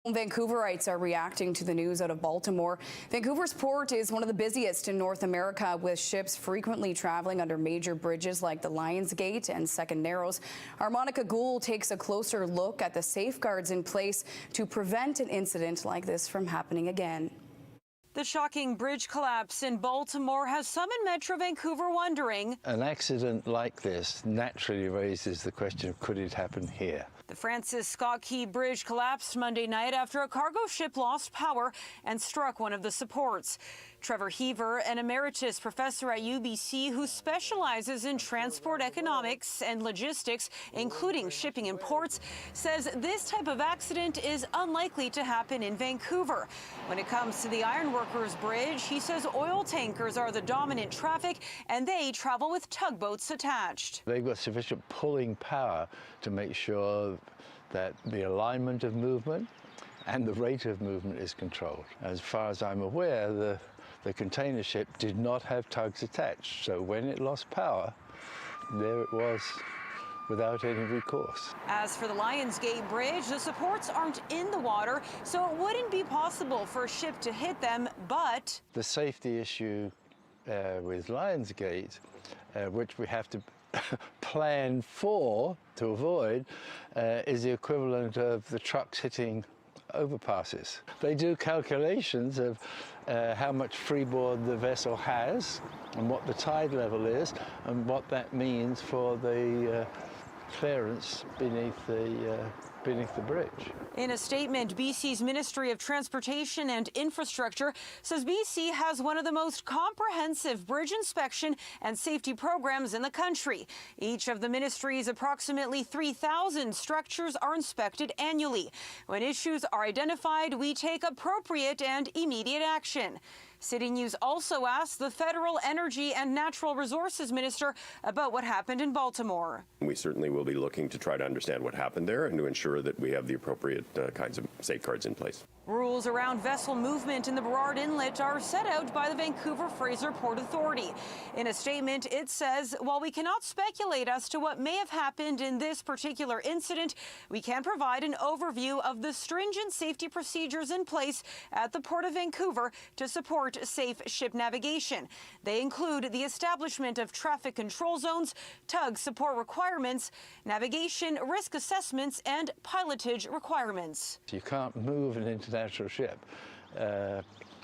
Vancouverites are reacting to the news out of Baltimore. Vancouver's port is one of the busiest in North America, with ships frequently traveling under major bridges like the Lions Gate and Second Narrows. Our Monica Gould takes a closer look at the safeguards in place to prevent an incident like this from happening again. The shocking bridge collapse in Baltimore has some in Metro Vancouver wondering. An accident like this naturally raises the question of, could it happen here? The Francis Scott Key Bridge collapsed Monday night after a cargo ship lost power and struck one of the supports. Trevor Heaver, an emeritus professor at UBC who specializes in transport economics and logistics, including shipping and ports, says this type of accident is unlikely to happen in Vancouver. When it comes to the Ironworkers Bridge, he says oil tankers are the dominant traffic and they travel with tugboats attached. They've got sufficient pulling power to make sure that the alignment of movement and the rate of movement is controlled. As far as I'm aware, the container ship did not have tugs attached, so when it lost power, there it was without any recourse. As for the Lions Gate Bridge, the supports aren't in the water, so it wouldn't be possible for a ship to hit them, but the safety issue with Lions Gate, which we have to plan for to avoid, is the equivalent of the trucks hitting overpasses. They do calculations of how much freeboard the vessel has and what the tide level is and what that means for the clearance beneath the bridge. In a statement, BC's Ministry of Transportation and Infrastructure says BC has one of the most comprehensive bridge inspection and safety programs in the country. Each of the ministry's approximately 3,000 structures are inspected annually. When issues are identified, we take appropriate and immediate action. City News also asked the Federal Energy and Natural Resources Minister about what happened in Baltimore. We certainly will be looking to try to understand what happened there and to ensure that we have the appropriate kinds of safeguards in place. Rules around vessel movement in the Burrard Inlet are set out by the Vancouver-Fraser Port Authority. In a statement, it says, while we cannot speculate as to what may have happened in this particular incident, we can provide an overview of the stringent safety procedures in place at the Port of Vancouver to support safe ship navigation. They include the establishment of traffic control zones, tug support requirements, navigation risk assessments, and pilotage requirements. You can't move an international ship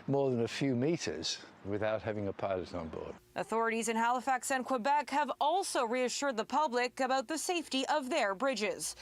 more than a few meters without having a pilot on board. Authorities in Halifax and Quebec have also reassured the public about the safety of their bridges.